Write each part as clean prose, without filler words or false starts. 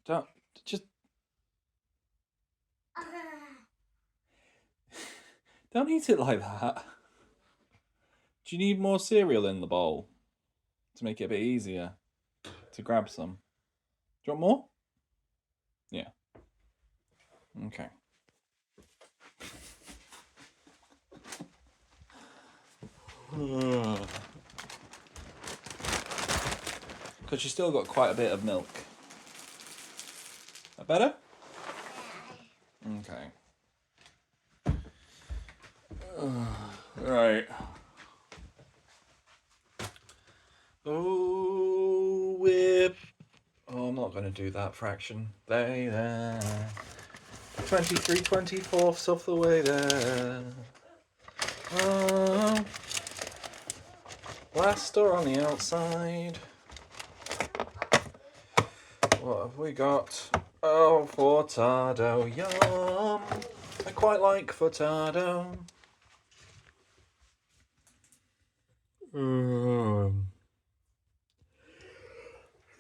Don't just don't eat it like that. Do you need more cereal in the bowl to make it a bit easier to grab some? Do you want more? Yeah. Okay. Because you still got quite a bit of milk. That better? Okay. Right. Oh, whip. Oh, I'm not going to do that fraction. They there. 23/24 of the way there. Oh, last door on the outside. What have we got? Oh, Fortado, yum. I quite like Fortado.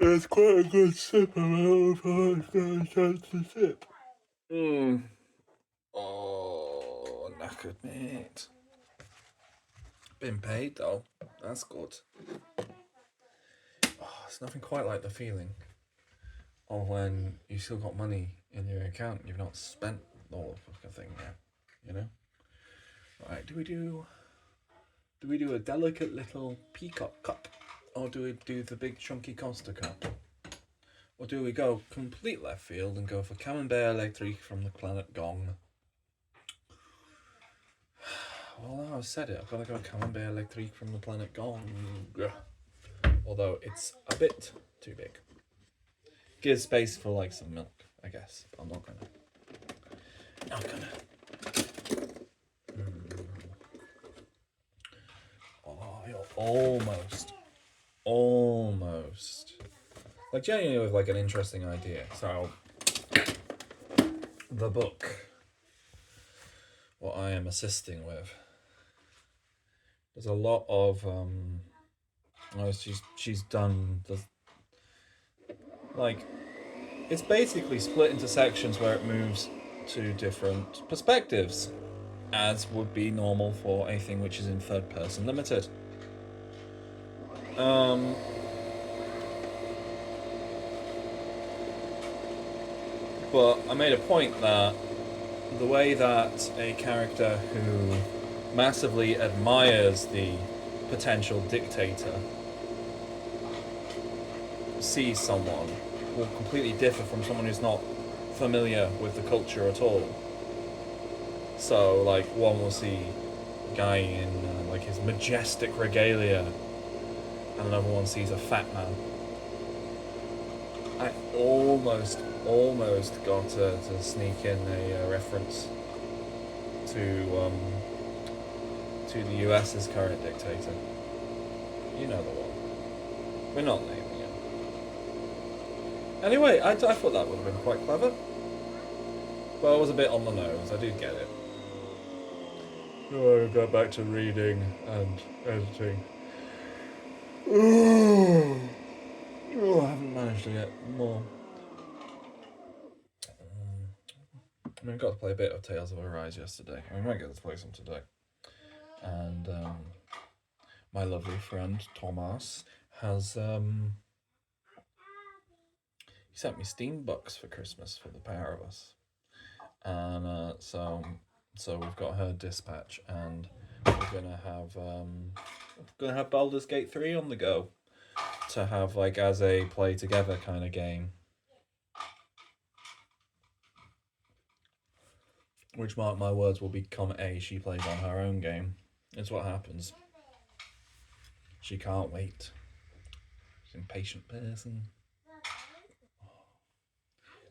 It's quite a good sip. I'm a chance to sip. Oh, knackered, mate. Been paid though. That's good. Oh, it's nothing quite like the feeling of when you still got money in your account. You've not spent all the fucking thing yet. You know. Right? Do we do a delicate little peacock cup, or do we do the big chunky Costa cup? Or do we go complete left field and go for Camembert Electrique from the planet Gong? Well, now I've said it, I've got to go Camembert Electrique from the planet Gong. Although it's a bit too big. Gives space for like some milk, I guess. But I'm not gonna. Oh, you're almost. Like genuinely with like an interesting idea. So the book, what I am assisting with, there's a lot of she's done the like it's basically split into sections where it moves to different perspectives, as would be normal for anything which is in third person limited. But I made a point that the way that a character who massively admires the potential dictator sees someone will completely differ from someone who's not familiar with the culture at all. So, like, one will see a guy in like his majestic regalia, and another one sees a fat man. I almost got to sneak in a reference to the US's current dictator. You know the one. We're not naming him. Anyway, I thought that would have been quite clever. But I was a bit on the nose. I do get it. Oh, I got back to reading and editing. Oh, I haven't managed to get more. I mean, I got to play a bit of Tales of Arise yesterday. I might get to play some today. And my lovely friend Thomas has he sent me Steam books for Christmas for the pair of us, and so we've got her Dispatch, and we're gonna have Baldur's Gate 3 on the go to have like as a play together kind of game. Which, mark my words, will become she plays on her own game. It's what happens. She can't wait. She's an impatient person.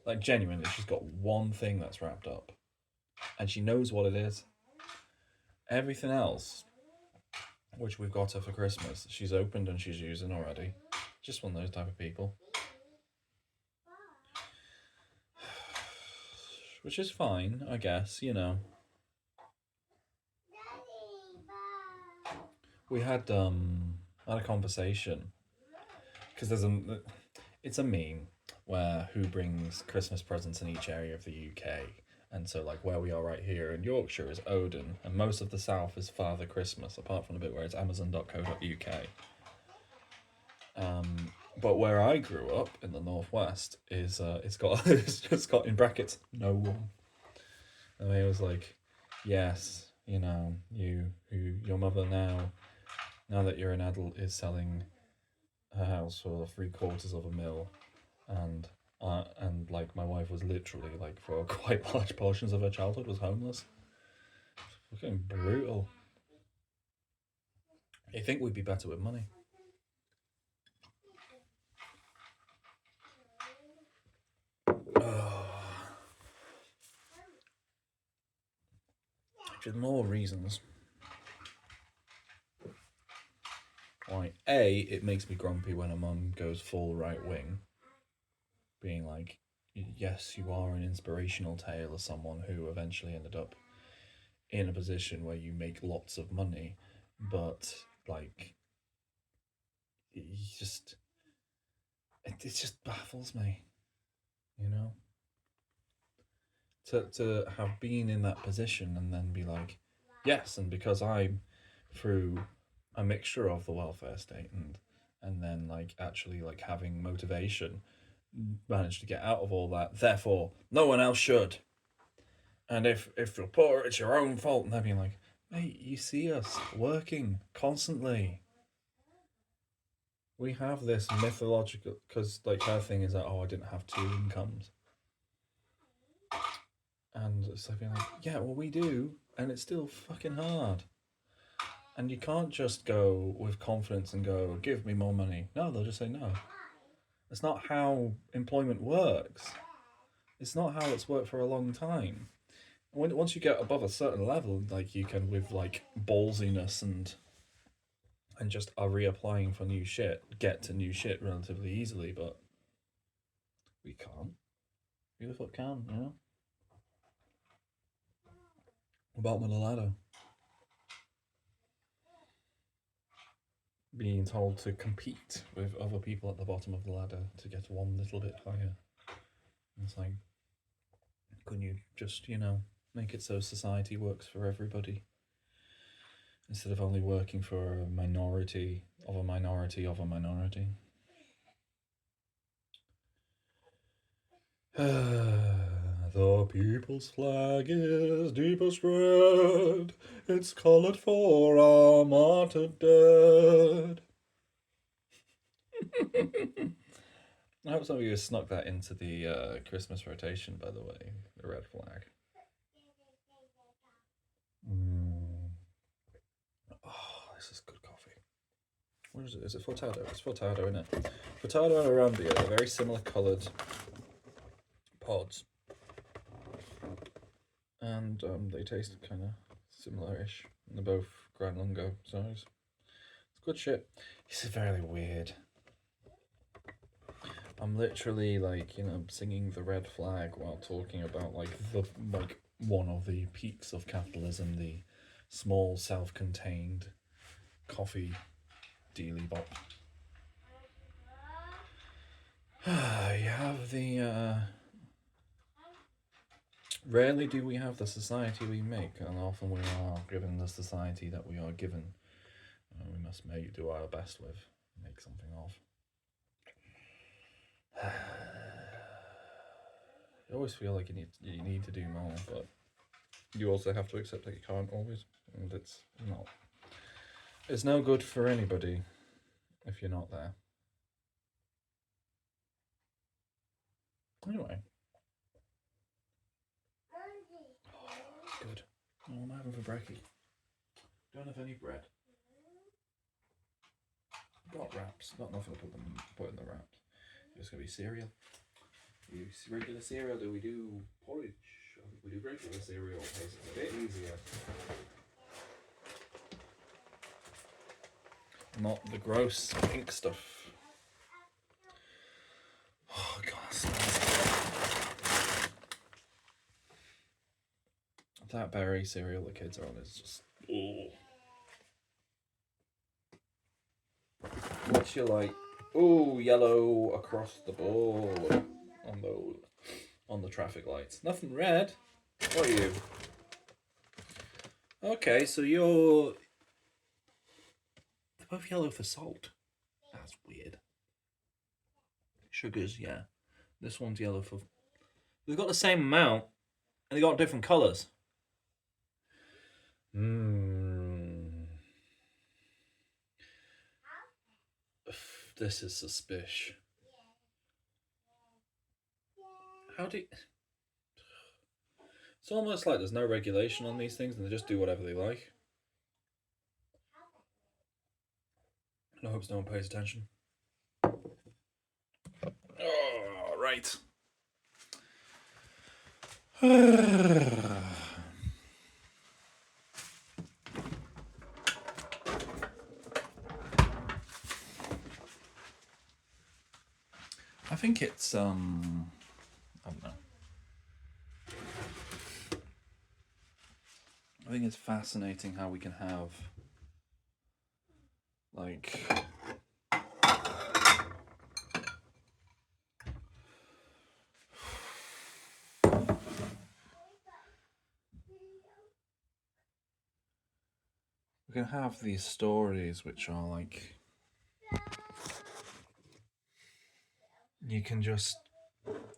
Like, genuinely, she's got one thing that's wrapped up. And she knows what it is. Everything else, which we've got her for Christmas, she's opened and she's using already. Just one of those type of people. Which is fine, I guess, you know. We had a conversation because it's a meme where who brings Christmas presents in each area of the UK. And so, like, where we are right here in Yorkshire is Odin, and most of the south is Father Christmas, apart from the bit where it's Amazon.co.uk. But where I grew up in the northwest is it's just got in brackets no one. And he was like, yes, you know, your mother now that you're an adult is selling her house for 750,000, and like my wife was literally like for quite large portions of her childhood was homeless. Fucking brutal. You think we'd be better with money? There's more reasons. Like, A, it makes me grumpy when a mum goes full right wing, being like, yes, you are an inspirational tale of someone who eventually ended up in a position where you make lots of money, but like, it just baffles me, you know? To have been in that position and then be like, yes, and because I'm through a mixture of the welfare state and then like actually like having motivation managed to get out of all that, therefore no one else should. And if you're poor, it's your own fault. And they're being like, mate, you see us working constantly. We have this mythological, because like her thing is that, oh, I didn't have two incomes. And it's like being like, yeah, well, we do, and it's still fucking hard. And you can't just go with confidence and go, give me more money. No, they'll just say no. That's not how employment works. It's not how it's worked for a long time. Once you get above a certain level, like you can, with like ballsiness and just are reapplying for new shit, get to new shit relatively easily. But we can't. Who the fuck can? You know. Bottom of the ladder. Being told to compete with other people at the bottom of the ladder to get one little bit higher. It's like, couldn't you just, make it so society works for everybody? Instead of only working for a minority of a minority of a minority. The people's flag is deepest red. It's colored for our martyred dead. I hope some of you snuck that into the Christmas rotation, by the way. The red flag. Oh, this is good coffee. What is it? Is it Fortado? It's Fortado, isn't it? Fortado and Arambia are very similar coloured pods. And they taste kind of similar-ish. They're both Grand Lungo size. It's good shit. This is very weird. I'm literally like, singing the red flag while talking about like one of the peaks of capitalism, the small self-contained coffee dealy bop. You have the rarely do we have the society we make, and often we are given the society that we are given. We must do our best with, make something of. You always feel like you need to do more, but you also have to accept that you can't always, and it's not. It's no good for anybody if you're not there. Anyway. Oh, good. What am I having for brekkie? Don't have any bread. Got wraps. Got nothing to put in the wraps. It's gonna be cereal. We do regular cereal. Do we do porridge? I think we do regular cereal because it's a bit easier. Not the gross pink stuff. Oh god, that berry cereal the kids are on is just. Oh. What's your like? Oh, yellow across the board. on the traffic lights. Nothing red. What are you? Okay, so they're both yellow for salt. That's weird. Sugars, yeah. This one's yellow for. They've got the same amount, and they got different colours. This is suspicious. How do you... It's almost like there's no regulation on these things and they just do whatever they like. And I hope no one pays attention. Oh, right. I think it's I don't know. I think it's fascinating how we can have like we can have these stories which are like you can just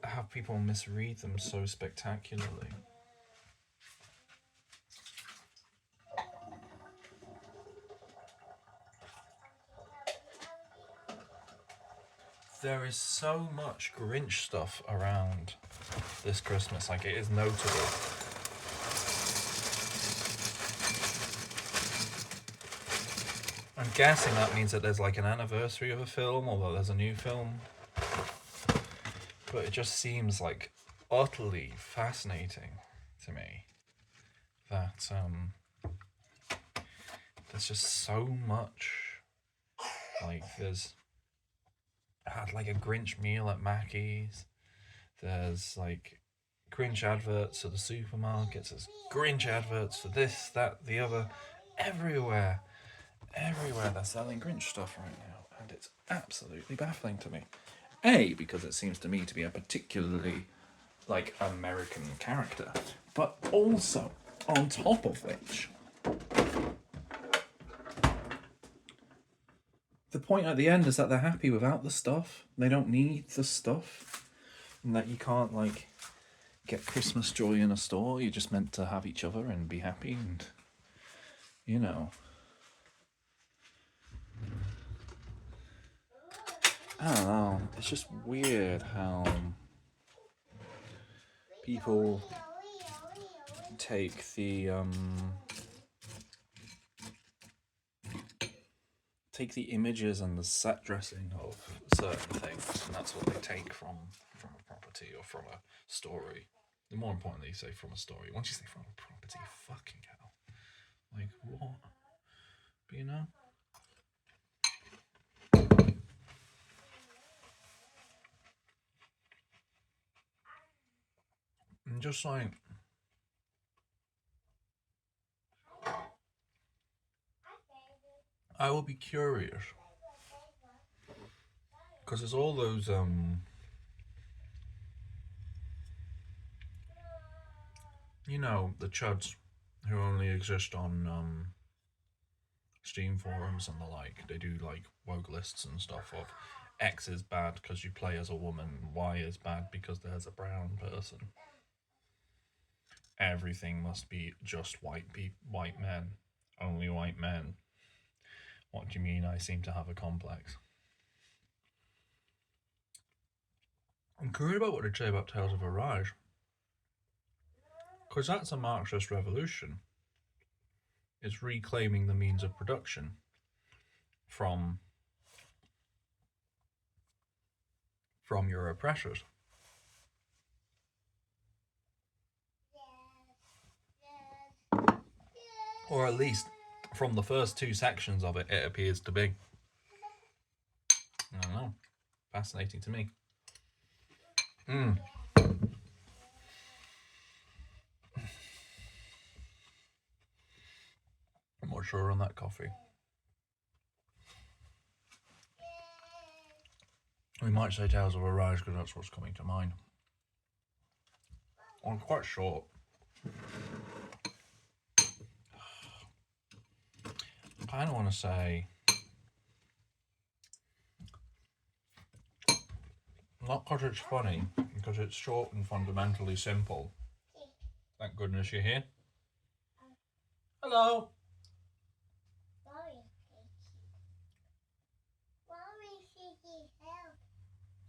have people misread them so spectacularly. There is so much Grinch stuff around this Christmas, like it is notable. I'm guessing that means that there's like an anniversary of a film or that there's a new film. But it just seems like utterly fascinating to me that there's just so much. Like I had like a Grinch meal at Mackey's. There's like Grinch adverts for the supermarkets. There's Grinch adverts for this, that, the other. Everywhere they're selling Grinch stuff right now. And it's absolutely baffling to me. A, because it seems to me to be a particularly like American character. But also, on top of which, the point at the end is that they're happy without the stuff. They don't need the stuff. And that you can't, like, get Christmas joy in a store. You're just meant to have each other and be happy and, you know. I don't know. It's just weird how people take the images and the set dressing of certain things, and that's what they take from a property or from a story. And more importantly, you say from a story. Once you say from a property, fucking hell, like what? But you know. And just like I will be curious because there's all those you know, the chuds who only exist on Steam forums and the like. They do like woke lists and stuff of X is bad because you play as a woman, Y is bad because there's a brown person. Everything must be just white men, only white men. What do you mean I seem to have a complex? I'm curious about what they say about Tales of Arise. Because that's a Marxist revolution. It's reclaiming the means of production from your oppressors. Or at least from the first two sections of it, it appears to be. I don't know. Fascinating to me. I'm not sure on that coffee. We might say Tales of Arise because that's what's coming to mind. Well, it's quite short. I kind of want to say, not because it's funny, because it's short and fundamentally simple. Thank goodness you're here. Hello.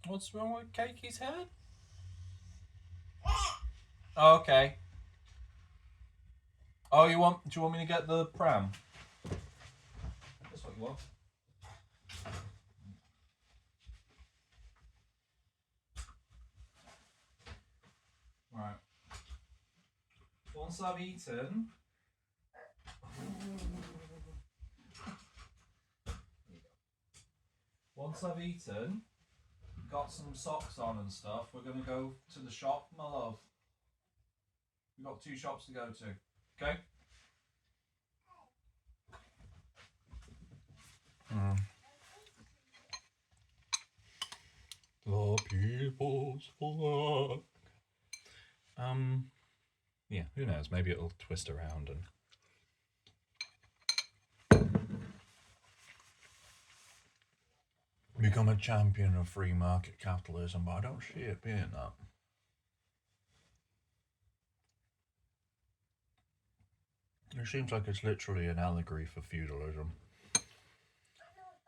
What's wrong with Cakey's head? Oh, okay. Oh, do you want me to get the pram? That's what you want. Right. Once I've eaten, got some socks on and stuff, we're going to go to the shop, my love. We've got 2 shops to go to. Okay? The people's flag. Yeah, who knows? Maybe it'll twist around and become a champion of free market capitalism, but I don't see it being that. It seems like it's literally an allegory for feudalism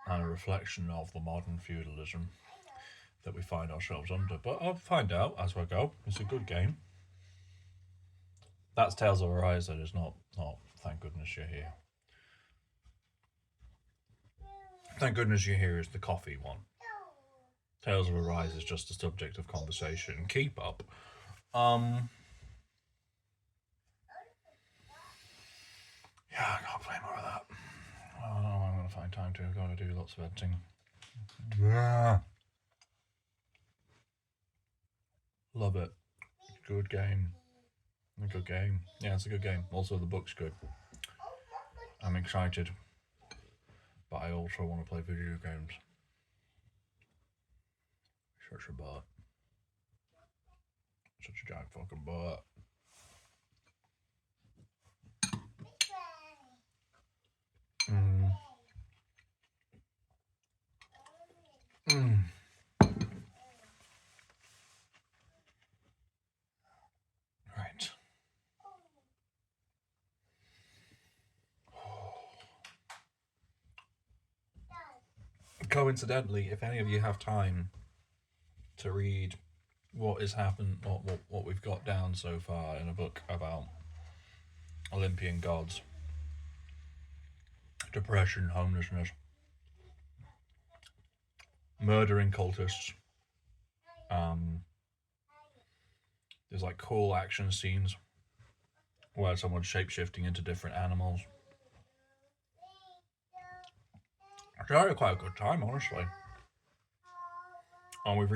and a reflection of the modern feudalism that we find ourselves under. But I'll find out as we go. It's a good game. That's Tales of Arise, that is not Thank Goodness You're Here. Thank Goodness You're Here is the coffee one. Tales of Arise is just a subject of conversation. Keep up. Yeah, I can't play more of that. I don't know when I'm going to find time to. I've got to do lots of editing. Yeah. Love it. Good game. A good game. Yeah, it's a good game. Also, the book's good. I'm excited. But I also want to play video games. Such a butt. Such a giant fucking butt. Right. Coincidentally, if any of you have time to read what has happened, what we've got down so far in a book about Olympian gods, depression, homelessness, murdering cultists, there's like cool action scenes where someone's shapeshifting into different animals. I had quite a good time, honestly. And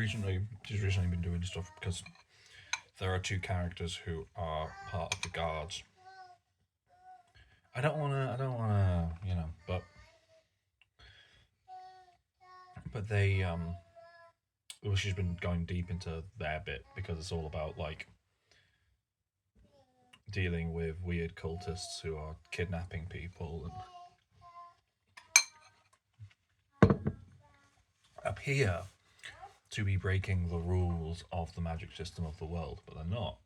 she's recently been doing stuff because there are 2 characters who are part of the guards. I don't wanna, you know, but they, well, she's been going deep into their bit because it's all about like dealing with weird cultists who are kidnapping people and appear to be breaking the rules of the magic system of the world, but they're not.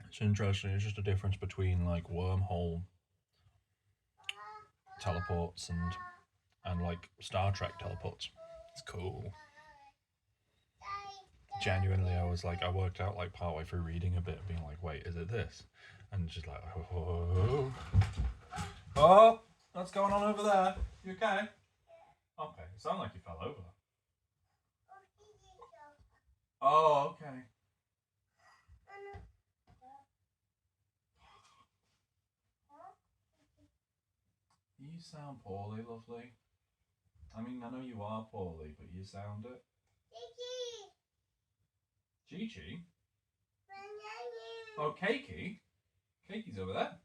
It's interesting. It's just a difference between like wormhole teleports and like Star Trek teleports. It's cool. Genuinely, I worked out like partway through reading a bit, being like, wait, is it this? And just like, oh, what's going on over there? You okay? Okay, you sound like you fell over. Oh, okay. You sound poorly, lovely. I mean, I know you are poorly, but you sound it. Gigi? Oh, Cakey? Cakey's over there.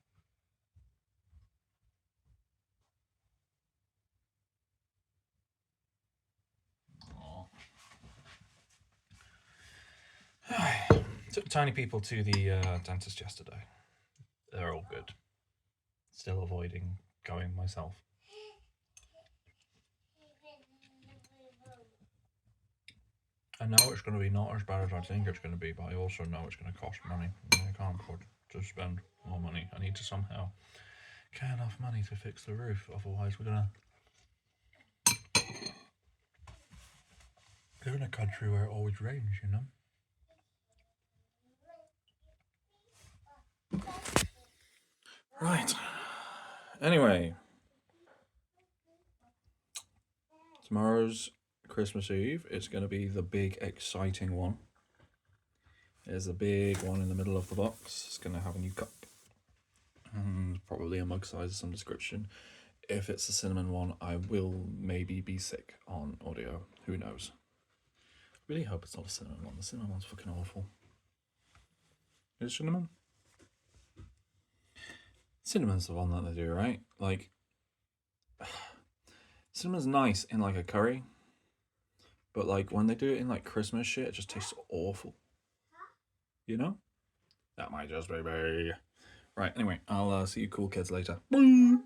Took tiny people to the dentist yesterday. They're all good. Still avoiding going myself. I know it's going to be not as bad as I think it's going to be, but I also know it's going to cost money. I can't afford to spend more money. I need to somehow get enough money to fix the roof. Otherwise, we're going to live in a country where it always rains, you know? Right. Anyway, tomorrow's Christmas Eve. It's going to be the big, exciting one. There's a big one in the middle of the box. It's going to have a new cup and probably a mug size of some description. If it's the cinnamon one, I will maybe be sick on audio. Who knows? I really hope it's not a cinnamon one. The cinnamon one's fucking awful. Is it cinnamon? Cinnamon's the one that they do, right? Like, cinnamon's nice in like a curry, but like when they do it in like Christmas shit, it just tastes awful. You know? That might just be me. Right, anyway, I'll see you cool kids later. Bye!